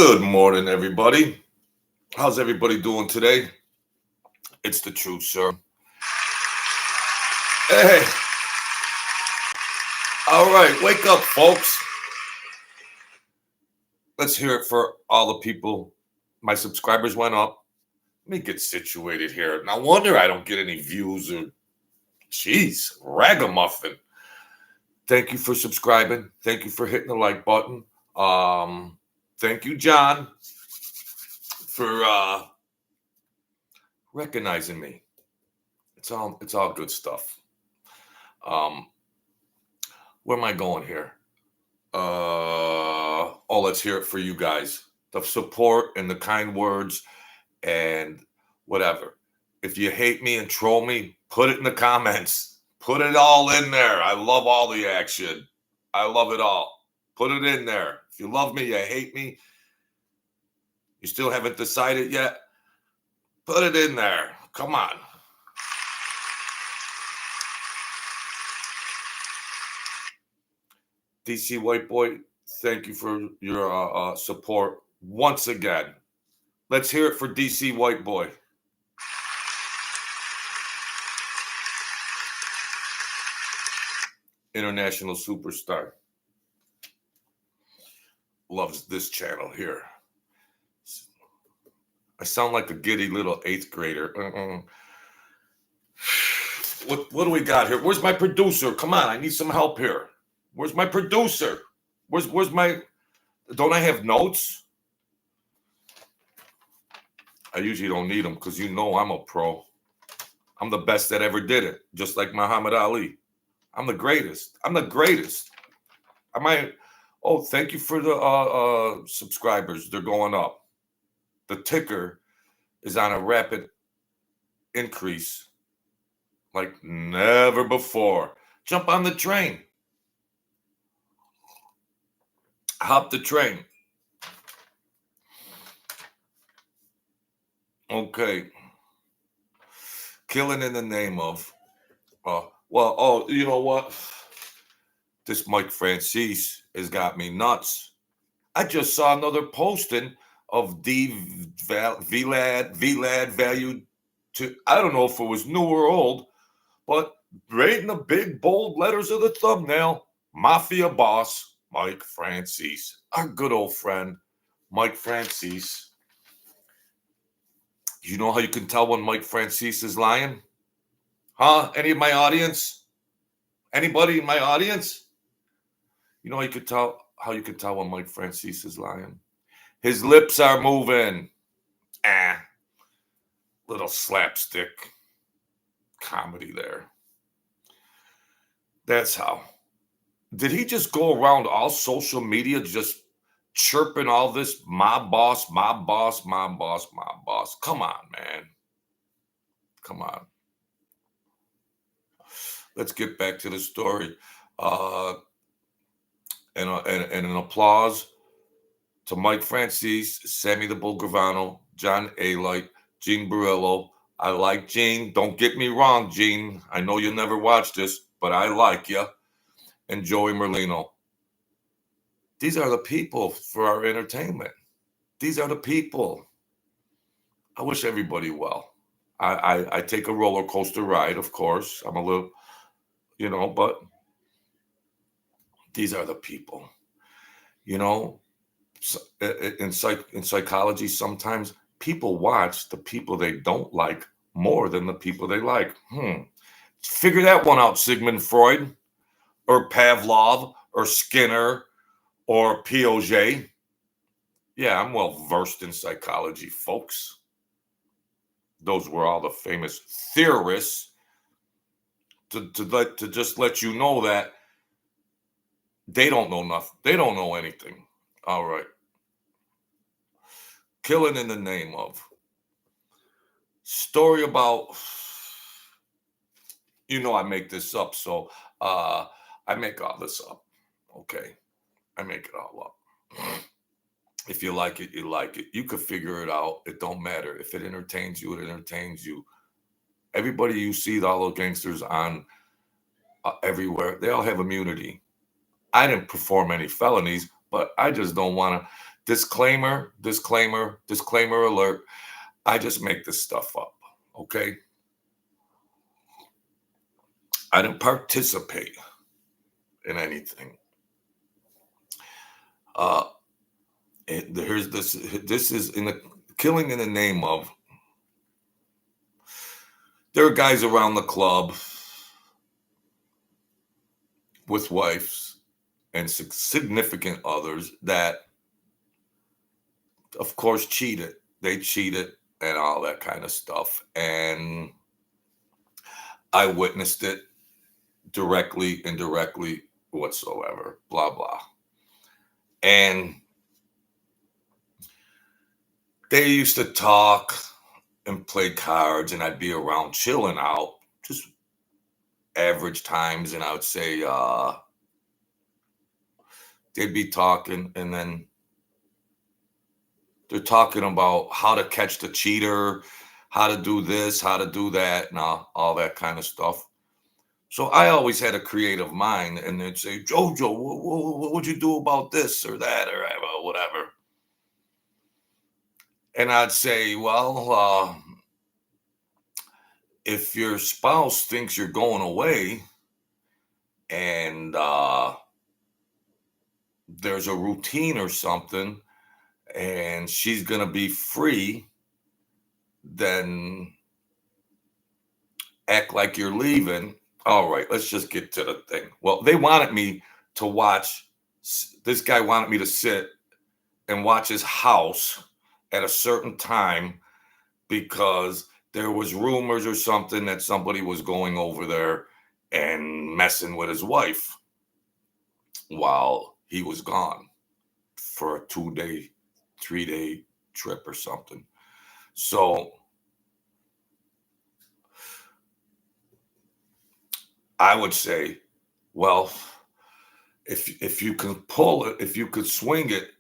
Good morning, everybody. How's everybody doing today? It's the truth, sir. Hey, all right, wake up, folks. Let's hear it for all the people. My subscribers went up. Let me get situated here. No wonder I don't get any views or, jeez, ragamuffin. Thank you for subscribing. Thank you for hitting the like button. Thank you, John, for recognizing me. It's all good stuff. Where am I going here? Let's hear it for you guys. The support and the kind words and whatever. If you hate me and troll me, put it in the comments. Put it all in there. I love all the action. I love it all. Put it in there. If you love me, you hate me, you still haven't decided yet, put it in there. Come on. DC White Boy, thank you for your support once again. Let's hear it for DC White Boy. International superstar. Loves this channel here. I sound like a giddy little 8th grader. What do we got here? Where's my producer? Come on, I need some help here. Where's my producer? Where's my... Don't I have notes? I usually don't need them because you know I'm a pro. I'm the best that ever did it, just like Muhammad Ali. I'm the greatest. I'm the greatest. Oh, thank you for the subscribers. They're going up. The ticker is on a rapid increase like never before. Jump on the train. Hop the train. Okay. Killing in the name of, you know what? This Mike Franzese has got me nuts. I just saw another posting of VLAD valued to, I don't know if it was new or old, but right in the big bold letters of the thumbnail, Mafia boss Mike Franzese, our good old friend Mike Franzese. You know how you can tell when Mike Franzese is lying? Huh? Any of my audience? Anybody in my audience? You know how you can tell when Mike Franzese is lying? His lips are moving. Little slapstick comedy there. That's how. Did he just go around all social media just chirping all this mob boss, mob boss, mob boss, mob boss? Come on, man. Come on. Let's get back to the story. And an applause to Mike Franzese, Sammy the Bull Gravano, John ALITE, Gene BORRELLO. I like Gene. Don't get me wrong, Gene. I know you'll never watch this, but I like you. And Joey Merlino. These are the people for our entertainment. These are the people. I wish everybody well. I take a roller coaster ride, of course. I'm a little, but these are the people. In psychology, sometimes people watch the people they don't like more than the people they like. Figure that one out, Sigmund Freud, or Pavlov, or Skinner, or Piaget. Yeah, I'm well versed in psychology, folks. Those were all the famous theorists to just let you know that they don't know nothing. They don't know anything. All right. Killing in the name of. Story about, I make this up, so I make all this up. Okay. I make it all up. If you like it, you like it. You could figure it out. It don't matter. If it entertains you, it entertains you. Everybody you see, all those gangsters on everywhere, they all have immunity. I didn't perform any felonies, but I just don't want to Disclaimer, disclaimer, disclaimer alert. I just make this stuff up, okay? I didn't participate in anything. Here's this. This is in the killing in the name of. There are guys around the club with wives and significant others that, of course, cheated. They cheated and all that kind of stuff. And I witnessed it directly, indirectly, whatsoever, blah, blah. And they used to talk and play cards, and I'd be around chilling out, just average times, and I would say they'd be talking, and then they're talking about how to catch the cheater, how to do this, how to do that, and all that kind of stuff. So I always had a creative mind, and they'd say, Jojo, what would you do about this or that or whatever? And I'd say, well, if your spouse thinks you're going away and there's a routine or something and she's going to be free, then act like you're leaving. All right, let's just get to the thing. Well, they wanted me to watch. This guy wanted me to sit and watch his house at a certain time because there was rumors or something that somebody was going over there and messing with his wife while he was gone for a 2-day, 3-day trip or something. So I would say, well, if you can pull it, if you could swing it.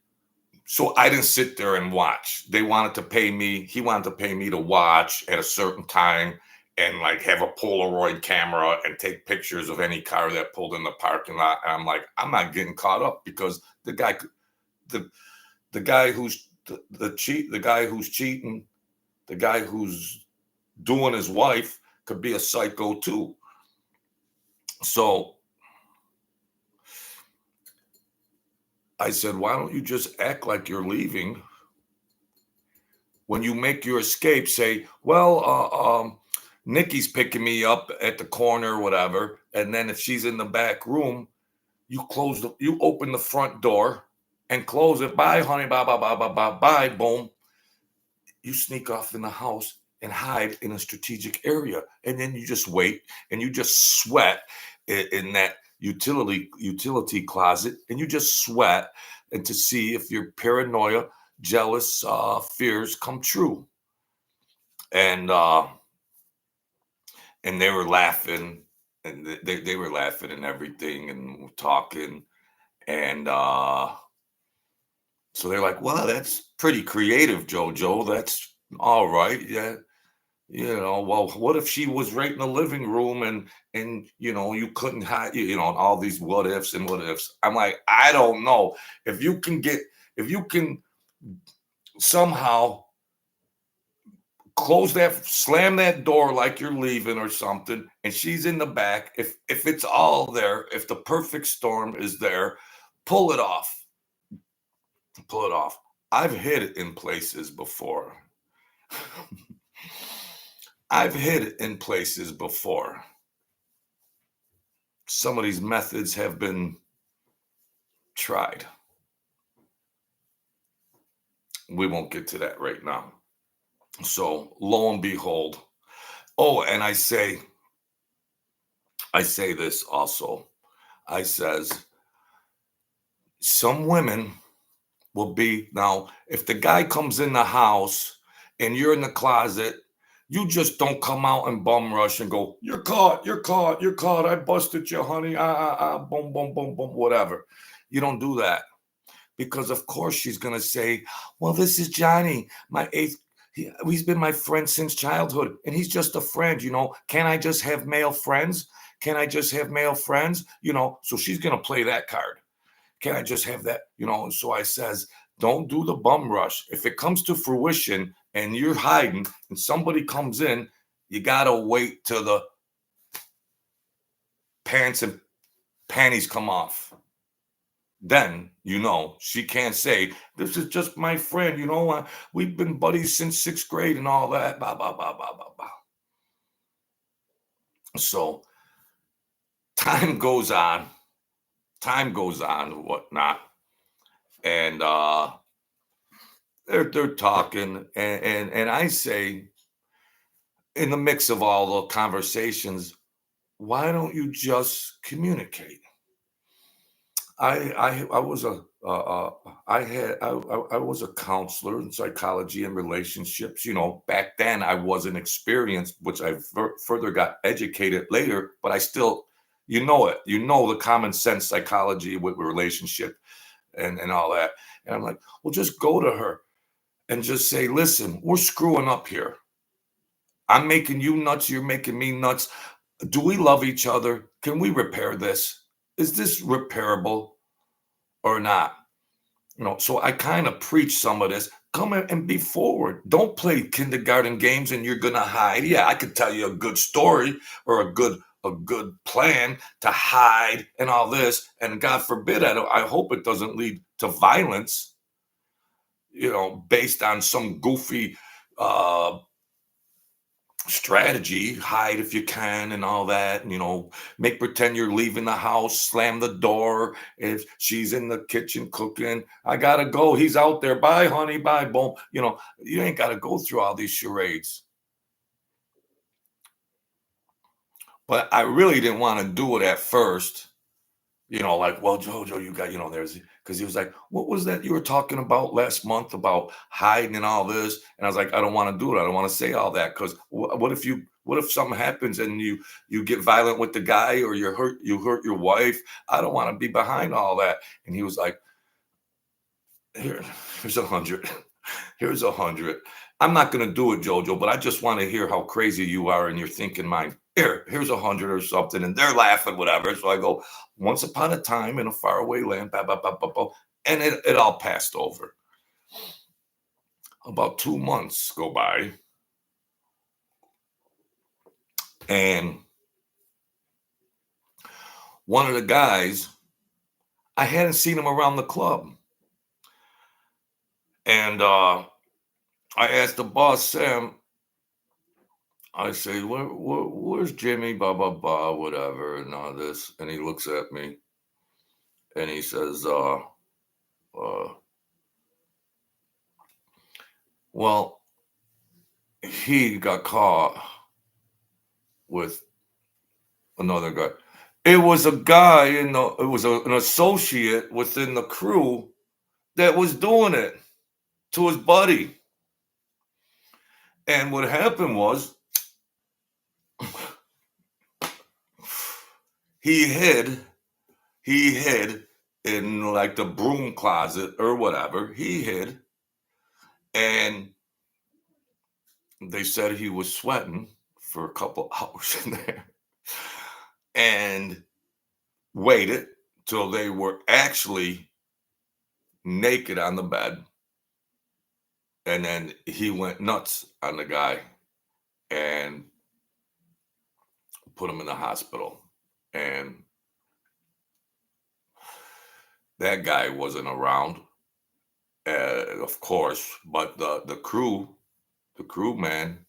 So I didn't sit there and watch. They wanted to pay me. He wanted to pay me to watch at a certain time and like have a Polaroid camera and take pictures of any car that pulled in the parking lot. And I'm like, I'm not getting caught up because the guy who's the guy who's cheating, the guy who's doing his wife could be a psycho too. So I said, why don't you just act like you're leaving? When you make your escape, say, well, Nikki's picking me up at the corner or whatever. And then if she's in the back room, you open the front door and close it. Bye, honey, bye, bye, bye, bye, bye, bye, boom. You sneak off in the house and hide in a strategic area. And then you just wait and you just sweat in that utility closet, and you just sweat and to see if your paranoia, jealous fears come true. And they were laughing, and they were laughing and everything and talking, and so they're like, well, that's pretty creative, Jojo. That's all right. Yeah. Well, what if she was right in the living room and you couldn't hide, and all these what ifs and what ifs. I'm like, I don't know. If you can somehow slam that door like you're leaving or something, and she's in the back, if it's all there, if the perfect storm is there, pull it off. Pull it off. I've hid it in places before. I've hid it in places before. Some of these methods have been tried. We won't get to that right now. So lo and behold. Oh, and I say this also. I says, some women will be, now, if the guy comes in the house and you're in the closet, you just don't come out and bum rush and go, you're caught, I busted you, honey, boom, boom, boom, boom, whatever. You don't do that. Because of course she's going to say, well, this is Johnny, he's been my friend since childhood, and he's just a friend, Can I just have male friends? So she's going to play that card. Can I just have that? So I says, Don't do the bum rush. If it comes to fruition and you're hiding and somebody comes in, you gotta wait till the pants and panties come off. Then she can't say, "This is just my friend, we've been buddies since 6th grade and all that, blah, blah, blah, blah, blah, blah." So time goes on, whatnot, and they're talking, and I say, in the mix of all the conversations, why don't you just communicate? I was a I was a counselor in psychology and relationships. Back then I wasn't experienced, which I further got educated later. But I still, the common sense psychology with relationship and all that. And I'm like, well, just go to her and just say, listen, we're screwing up here. I'm making you nuts. You're making me nuts. Do we love each other? Can we repair this? Is this repairable or not? So I kind of preach some of this. Come in and be forward. Don't play kindergarten games and you're gonna hide. Yeah, I could tell you a good story or a good plan to hide and all this. And God forbid, I hope it doesn't lead to violence, based on some goofy strategy. Hide if you can and all that, make pretend you're leaving the house, slam the door if she's in the kitchen cooking. I gotta go, he's out there, bye honey, bye, boom. You ain't gotta go through all these charades. But I really didn't want to do it at first. Like, well, Jojo, you got, because he was like, what was that you were talking about last month about hiding and all this? And I was like, I don't want to do it. I don't want to say all that, because what if something happens and you get violent with the guy, or you hurt your wife? I don't want to be behind all that. And he was like, here's 100. Here's 100. I'm not going to do it, Jojo, but I just want to hear how crazy you are in your thinking mind. Here's 100 or something. And they're laughing, whatever. So I go, once upon a time in a faraway land, bah, bah, bah, bah, bah, and it all passed over. About 2 months go by. And one of the guys, I hadn't seen him around the club. And I asked the boss, Sam, I say, where's Jimmy, blah, blah, blah, whatever, and all this. And he looks at me and he says, well, he got caught with another guy. It was a guy, it was an associate within the crew that was doing it to his buddy. And what happened was, he hid in like the broom closet or whatever. He hid, and they said he was sweating for a couple hours in there, and waited till they were actually naked on the bed. And then he went nuts on the guy and put him in the hospital. And that guy wasn't around, of course, but the crew man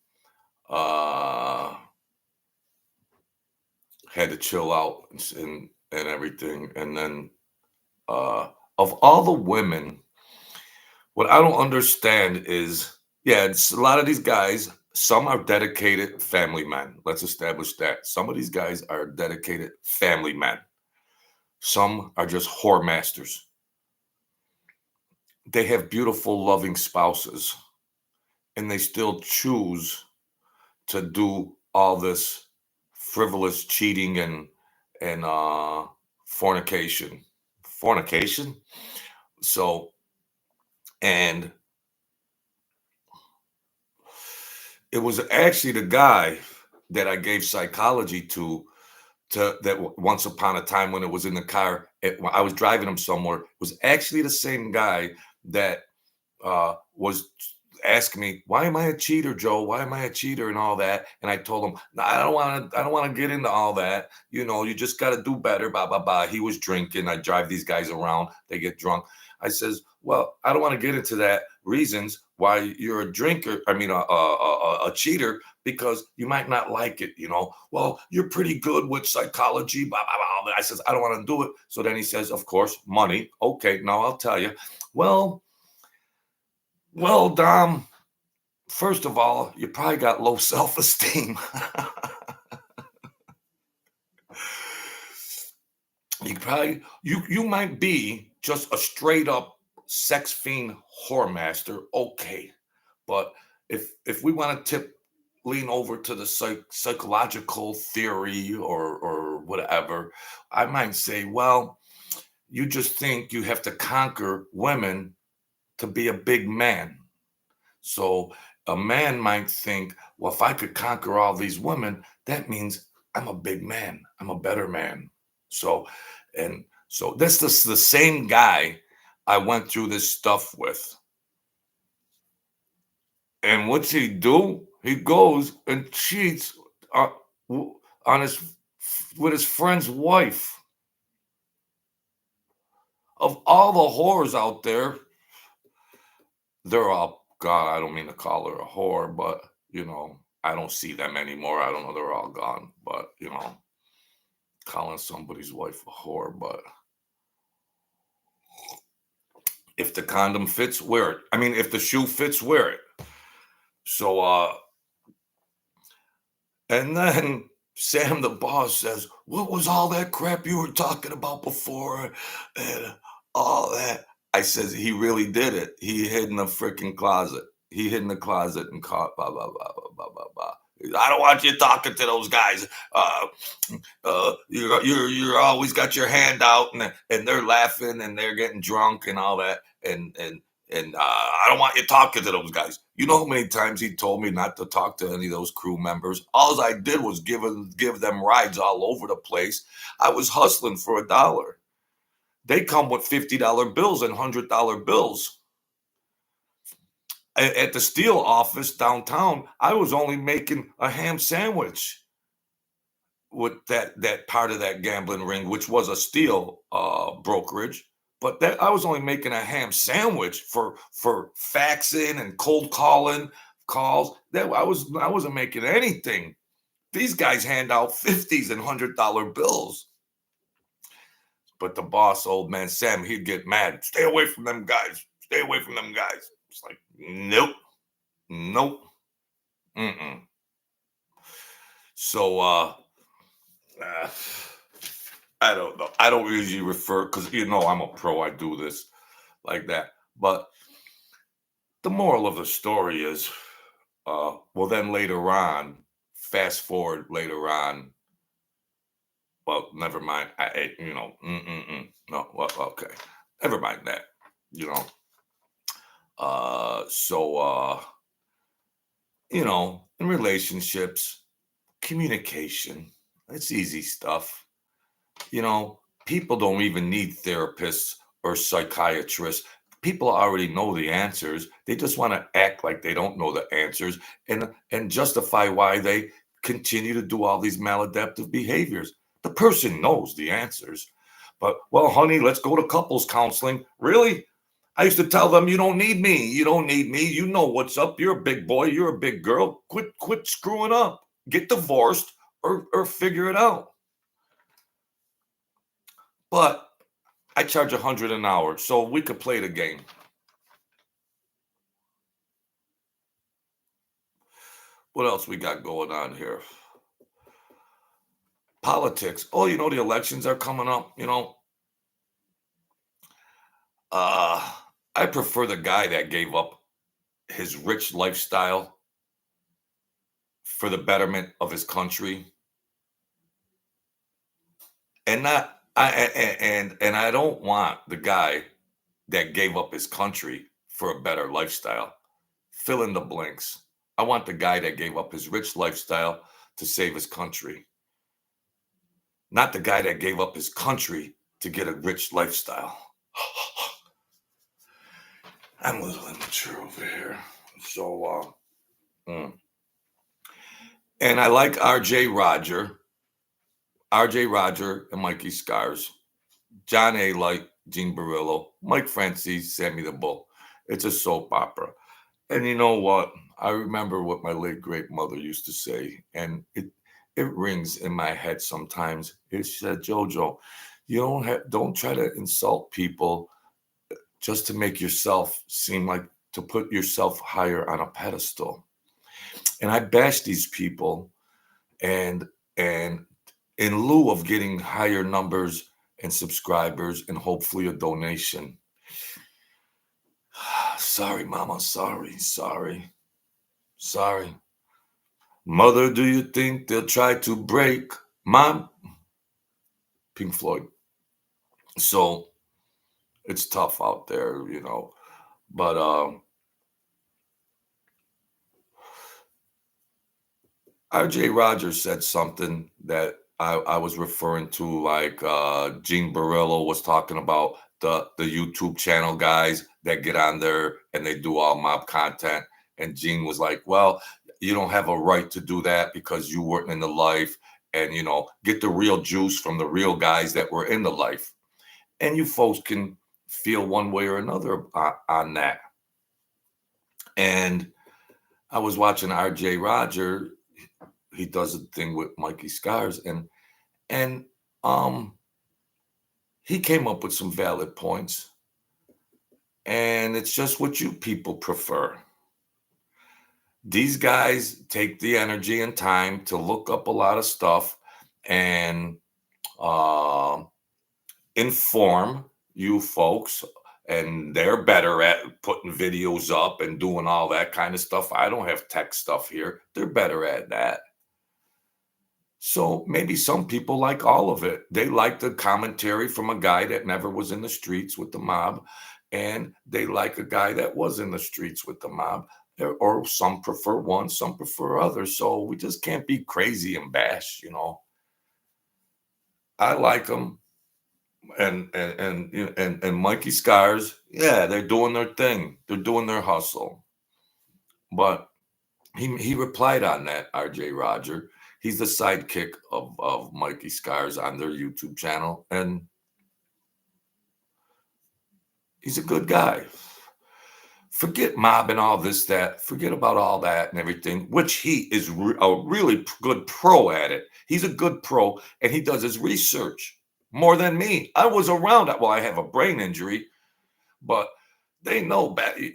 had to chill out and everything. And then of all the women, what I don't understand is, it's a lot of these guys, some are dedicated family men. Let's establish that. Some of these guys are dedicated family men. Some are just whore masters. They have beautiful, loving spouses, and they still choose to do all this frivolous cheating and fornication. So, and it was actually the guy that I gave psychology to that once upon a time when it was in the car, I was driving him somewhere. It was actually the same guy that was asking me, why am I a cheater, Joe? Why am I a cheater and all that? And I told him, no, I don't want to get into all that. You know, you just got to do better, blah, blah, blah. He was drinking. I drive these guys around. They get drunk. I says, well, I don't want to get into that reasons why you're a drinker. I mean, a cheater, because you might not like it, you know. Well, you're pretty good with psychology, blah, blah, blah. I says, I don't want to do it. So then he says, of course, money. Okay, now I'll tell you. Well, Dom, first of all, you probably got low self-esteem. You might be just a straight up sex fiend whore master, okay. But if we want to lean over to the psychological theory or whatever, I might say, well, you just think you have to conquer women to be a big man. So a man might think, well, if I could conquer all these women, that means I'm a big man. I'm a better man. So this is the same guy I went through this stuff with. And what's he do? He goes and cheats with his friend's wife. Of all the whores out there, they're all, God, I don't mean to call her a whore, but, you know, I don't see them anymore. I don't know, they're all gone. But, you know, calling somebody's wife a whore, but if the condom fits, wear it. I mean, if the shoe fits, wear it. So, and then Sam the boss says, what was all that crap you were talking about before and all that? I says, he really did it. He hid in the freaking closet. He hid in the closet and caught blah, blah, blah, blah, blah, blah, blah. I don't want you talking to those guys. You're always got your hand out and they're laughing and they're getting drunk and all that. And I don't want you talking to those guys. You know how many times he told me not to talk to any of those crew members? All I did was give them rides all over the place. I was hustling for $1. They come with $50 bills and $100 bills. At the steel office downtown, I was only making a ham sandwich with that part of that gambling ring, which was a steel brokerage. But that I was only making a ham sandwich for faxing and cold calling calls. That I wasn't making anything. These guys hand out 50s and $100 bills. But the boss, old man Sam, he'd get mad. Stay away from them guys. Stay away from them guys. It's like, nope. Mm-mm. So I don't know. I don't usually refer, because you know I'm a pro. I do this like that. But the moral of the story is, well, then later on, fast forward later on. Well, never mind. No, well, okay. Never mind that. You know. You know, in relationships, communication, it's easy stuff. You know, people don't even need therapists or psychiatrists. People already know the answers. They just want to act like they don't know the answers and justify why they continue to do all these maladaptive behaviors. The person knows the answers. But, well, honey, let's go to couples counseling. Really? I used to tell them, you don't need me. You don't need me. You know what's up. You're a big boy. You're a big girl. Quit screwing up. Get divorced or figure it out. But I charge $100 an hour, so we could play the game. What else we got going on here? Politics. Oh, you know, the elections are coming up, you know. I prefer the guy that gave up his rich lifestyle for the betterment of his country. And I don't want the guy that gave up his country for a better lifestyle. Fill in the blanks. I want the guy that gave up his rich lifestyle to save his country. Not the guy that gave up his country to get a rich lifestyle. I'm a little immature over here. So, and I like RJ Roger and Mikey Scars, John A. Light, Gene Barillo, Mike Franzese, Sammy the Bull. It's a soap opera. And you know what? I remember what my late great mother used to say, and it rings in my head sometimes. It said, Jojo, you don't try to insult people just to make yourself seem like to put yourself higher on a pedestal. And I bash these people, and and in lieu of getting higher numbers and subscribers and hopefully a donation. Sorry, mama, sorry. Mother, do you think they'll try to break my Pink Floyd? So it's tough out there, But RJ Rogers said something that I was referring to, like Gene Barillo was talking about the YouTube channel guys that get on there and they do all mob content. And Gene was like, well, you don't have a right to do that because you weren't in the life, and, get the real juice from the real guys that were in the life. And you folks can feel one way or another on that. And I was watching RJ Roger. He does a thing with Mikey Scars, and he came up with some valid points. And it's just what you people prefer. These guys take the energy and time to look up a lot of stuff and inform you folks, and they're better at putting videos up and doing all that kind of stuff. I don't have tech stuff here. They're better at that. So maybe some people like all of it. They like the commentary from a guy that never was in the streets with the mob, and they like a guy that was in the streets with the mob. Or some prefer one, some prefer others. So we just can't be crazy and bash, I like them. And Mikey Scars, yeah, they're doing their thing. They're doing their hustle. But he replied on that, RJ Roger. He's the sidekick of Mikey Scars on their YouTube channel, and he's a good guy. Forget mob and all this, that. Forget about all that and everything, which he is a really good pro at it. He's a good pro, and he does his research more than me. I was around. Well, I have a brain injury, but they know better.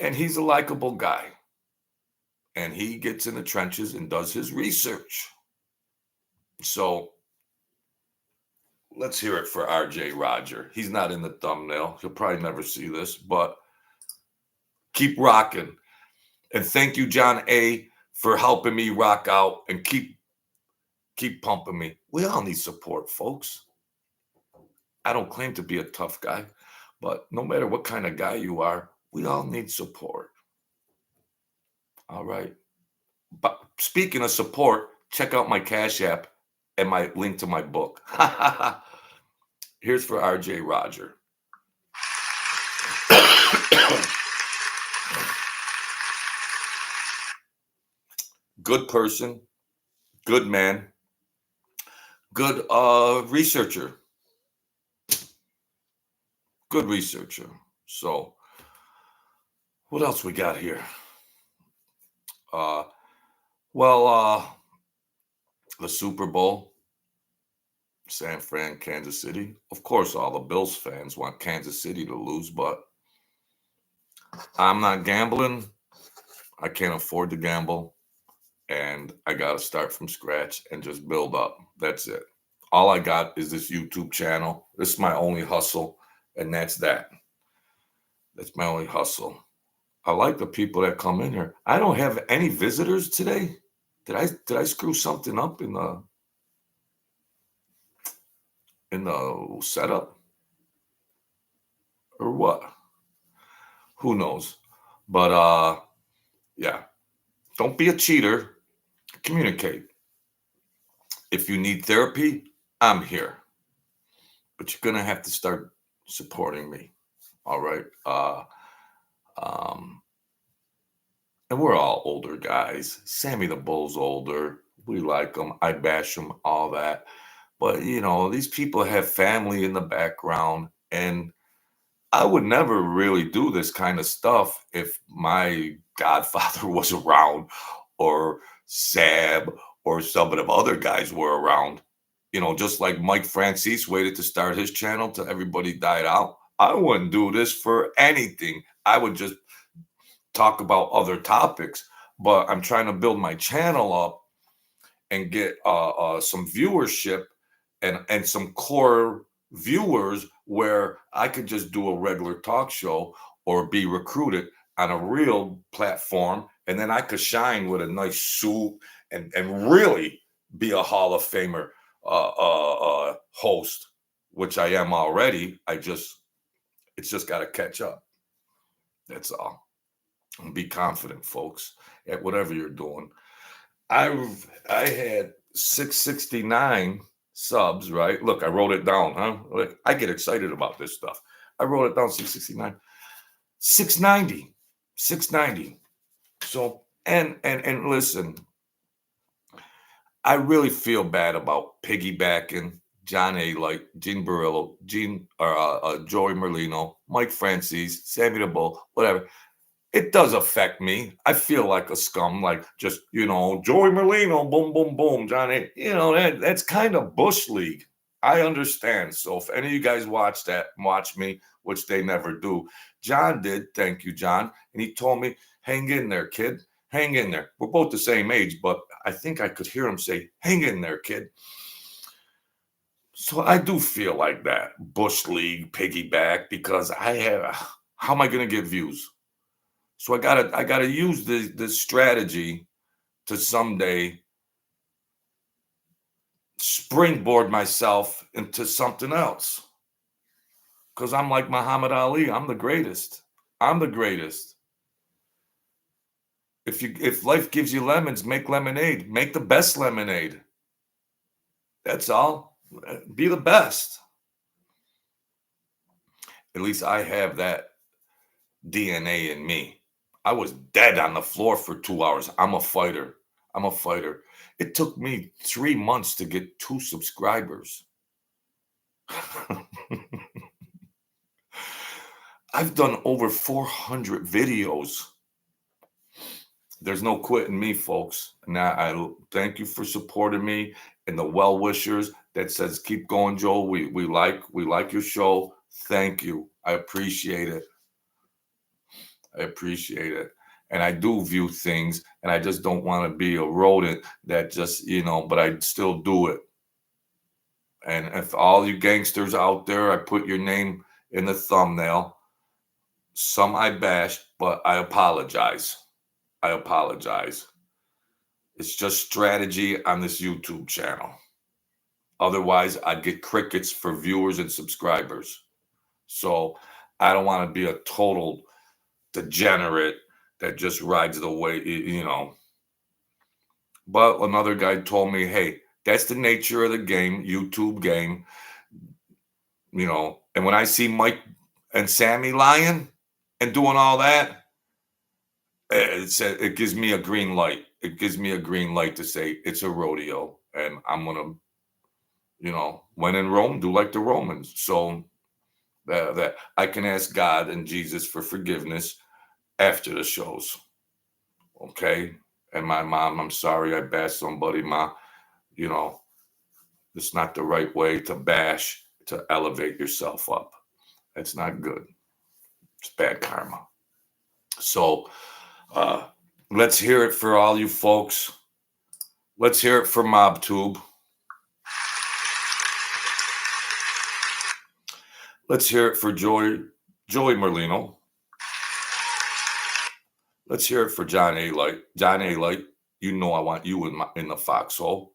And he's a likable guy. And he gets in the trenches and does his research. So let's hear it for RJ Roger. He's not in the thumbnail. He'll probably never see this, but keep rocking. And thank you, John A., for helping me rock out, and keep pumping me. We all need support, folks. I don't claim to be a tough guy, but no matter what kind of guy you are, we all need support. All right. But speaking of support, check out my Cash App and my link to my book. Here's for RJ Roger. Good person, good man, good researcher. Good researcher. So what else we got here? The Super Bowl, San Fran, Kansas City. Of course, all the Bills fans want Kansas City to lose, but I'm not gambling. I can't afford to gamble, and I got to start from scratch and just build up. That's it. All I got is this YouTube channel. This is my only hustle, and that's that. That's my only hustle. I like the people that come in here. I don't have any visitors today. Did I screw something up in the setup or what? Who knows? But yeah, don't be a cheater. Communicate. If you need therapy, I'm here. But you're gonna have to start supporting me. All right. And we're all older guys. Sammy the Bull's older. We like him. I bash him, all that. But, you know, these people have family in the background. And I would never really do this kind of stuff if my godfather was around or Sab or some of the other guys were around. You know, just like Mike Franzese waited to start his channel till everybody died out. I wouldn't do this for anything. I would just talk about other topics, but I'm trying to build my channel up and get some viewership and some core viewers where I could just do a regular talk show or be recruited on a real platform, and then I could shine with a nice suit and really be a Hall of Famer host, which I am already. It's just got to catch up. That's all. And be confident, folks, at whatever you're doing. I had 669 subs, right? Look, I wrote it down, huh? Like, I get excited about this stuff. I wrote it down, 669. 690. 690. So, and listen, I really feel bad about piggybacking John ALITE, Gene BORREllO, Joey Merlino, Mike Franzese, Sammy the Bull, whatever. It does affect me. I feel like a scum, like just, you know, Joey Merlino, boom, boom, boom, Johnny. You know, that's kind of Bush League. I understand. So if any of you guys watch me, which they never do. John did. Thank you, John. And he told me, hang in there, kid. Hang in there. We're both the same age, but I think I could hear him say, hang in there, kid. So I do feel like that. Bush League, piggyback, because how am I going to get views? So I gotta use this strategy to someday springboard myself into something else. Because I'm like Muhammad Ali. I'm the greatest. I'm the greatest. If life gives you lemons, make lemonade. Make the best lemonade. That's all. Be the best. At least I have that DNA in me. I was dead on the floor for 2 hours. I'm a fighter. I'm a fighter. It took me 3 months to get 2 subscribers. I've done over 400 videos. There's no quitting me, folks. And I thank you for supporting me and the well-wishers that says, keep going, Joel. We like your show. Thank you. I appreciate it. I appreciate it. And I do view things, and I just don't want to be a rodent that just, you know, but I still do it. And if all you gangsters out there, I put your name in the thumbnail. Some I bash, but I apologize. I apologize. It's just strategy on this YouTube channel. Otherwise, I'd get crickets for viewers and subscribers. So I don't want to be a total degenerate that just rides the wave, you know. But another guy told me, hey, that's the nature of the game, YouTube game, you know. And when I see Mike and Sammy lying and doing all that, it gives me a green light. It gives me a green light to say it's a rodeo, and I'm going to, you know, when in Rome, do like the Romans. So that I can ask God and Jesus for forgiveness after the shows. Okay? And my mom, I'm sorry I bashed somebody, Ma. You know, it's not the right way to bash, to elevate yourself up. That's not good. It's bad karma. So let's hear it for all you folks. Let's hear it for MOBTUBE. Let's hear it for Joey Merlino. Let's hear it for John ALITE. John ALITE, you know I want you in the foxhole.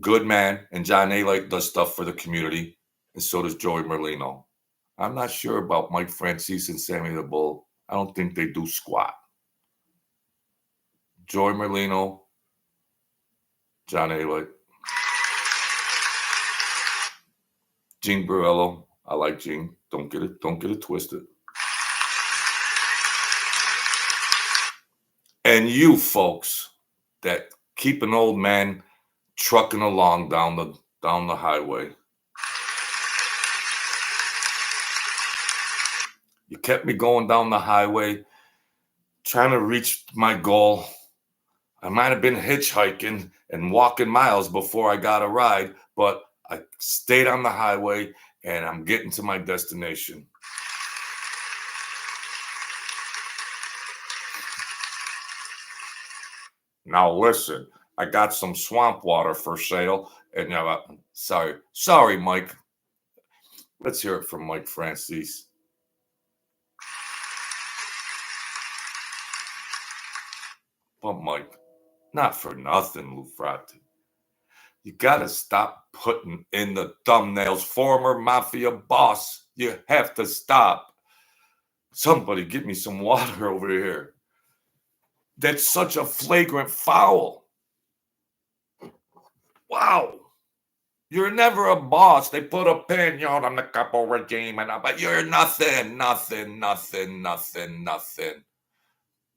Good man, and John ALITE does stuff for the community, and so does Joey Merlino. I'm not sure about Mike Franzese and Sammy the Bull. I don't think they do squat. Joey Merlino, John ALITE. Gene BORREllO, I like Gene. Don't get it twisted. And you folks that keep an old man trucking along down the highway. You kept me going down the highway, trying to reach my goal. I might have been hitchhiking and walking miles before I got a ride, but I stayed on the highway and I'm getting to my destination. Now listen, I got some swamp water for sale, and sorry, Mike. Let's hear it from Mike Franzese. But Mike, not for nothing, Lufrati. You gotta stop putting in the thumbnails former mafia boss. You have to stop. Somebody get me some water over here. That's such a flagrant foul. Wow. You're never a boss. They put a pin on the capo regime, but you're nothing.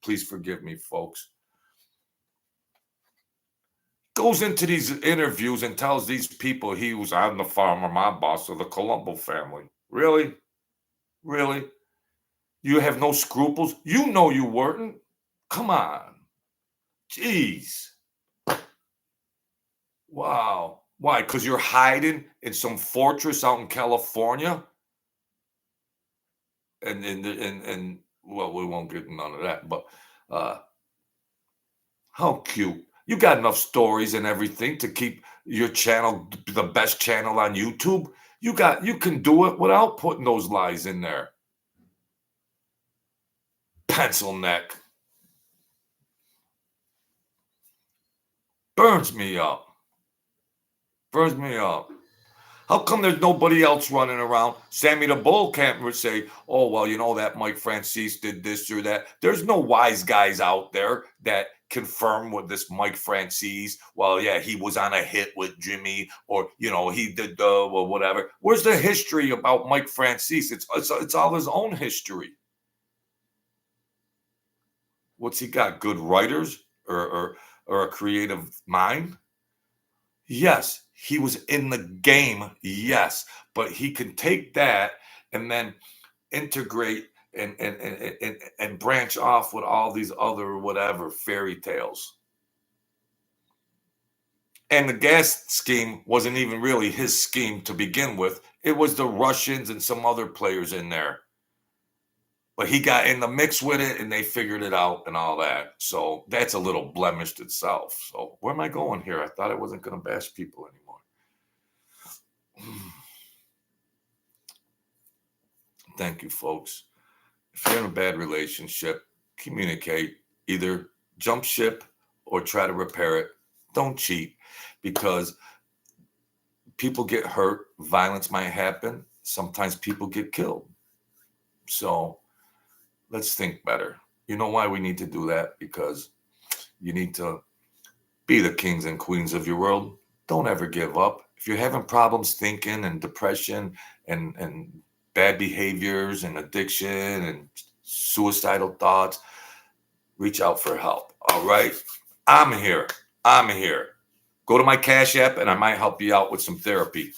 Please forgive me, folks. Goes into these interviews and tells these people I'm the farmer, my boss of the Colombo family. Really? Really? You have no scruples? You know you weren't. Come on. Jeez. Wow. Why? Because you're hiding in some fortress out in California? And well, we won't get none of that, but how cute. You got enough stories and everything to keep your channel the best channel on YouTube. You can do it without putting those lies in there. Pencil neck. Burns me up. Burns me up. How come there's nobody else running around? Sammy the Bull can't say, oh, well, you know that Mike Franzese did this or that. There's no wise guys out there that confirm with this Mike Franzese. Well, yeah, he was on a hit with Jimmy, or, he did well, whatever. Where's the history about Mike Franzese? It's all his own history. What's he got? Good writers or a creative mind? Yes, he was in the game, yes, but he can take that and then integrate and branch off with all these other whatever fairy tales. And the gas scheme wasn't even really his scheme to begin with. It was the Russians and some other players in there. But he got in the mix with it and they figured it out and all that. So that's a little blemished itself. So where am I going here? I thought I wasn't going to bash people anymore. Thank you, folks. If you're in a bad relationship, communicate. Either jump ship or try to repair it. Don't cheat, because people get hurt. Violence might happen. Sometimes people get killed. So let's think better. You know why we need to do that? Because you need to be the kings and queens of your world. Don't ever give up. If you're having problems thinking and depression and bad behaviors and addiction and suicidal thoughts, reach out for help. All right? I'm here. Go to my Cash App and I might help you out with some therapy.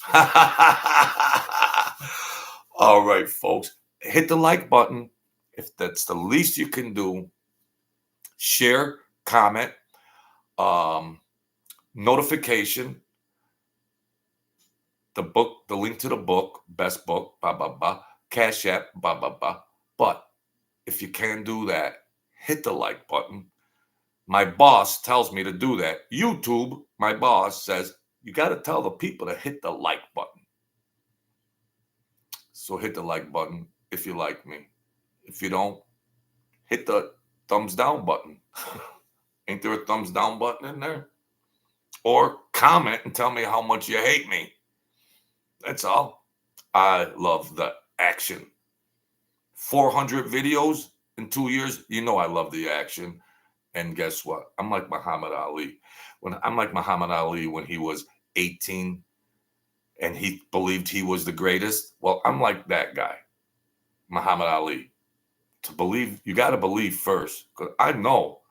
All right, folks. Hit the like button if that's the least you can do. Share, comment, notification, the book, the link to the book, best book, Cash App, But if you can do that, hit the like button. My boss tells me to do that. YouTube, my boss says, you got to tell the people to hit the like button. So hit the like button if you like me. If you don't, hit the thumbs down button. Ain't there a thumbs down button in there? Or comment and tell me how much you hate me. That's all. I love the action. 400 videos in 2 years. You know I love the action. And guess what? I'm like Muhammad Ali. When he was 18, and he believed he was the greatest. Well, I'm like that guy, Muhammad Ali. To believe, you got to believe first. Because I know,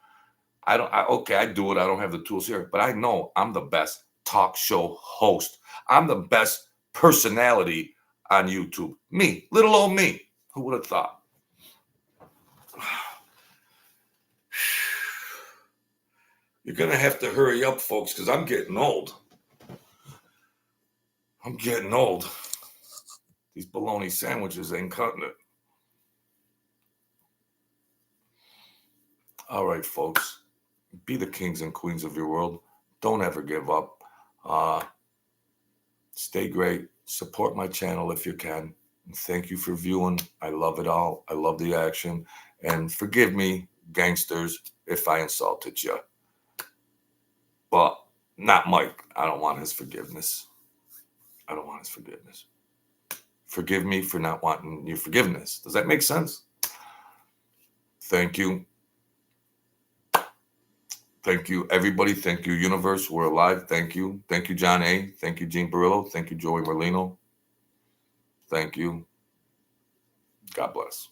okay, I do it. I don't have the tools here, but I know I'm the best talk show host. I'm the best personality on YouTube. Me, little old me. Who would have thought? You're going to have to hurry up, folks, because I'm getting old. I'm getting old. These bologna sandwiches ain't cutting it. All right, folks. Be the kings and queens of your world. Don't ever give up. Stay great. Support my channel if you can. And thank you for viewing. I love it all. I love the action. And forgive me, gangsters, if I insulted you. But not Mike. I don't want his forgiveness. I don't want his forgiveness. Forgive me for not wanting your forgiveness. Does that make sense? Thank you. Thank you, everybody. Thank you, universe. We're alive. Thank you. Thank you, John A. Thank you, Gene BORRELLO. Thank you, Joey Merlino. Thank you. God bless.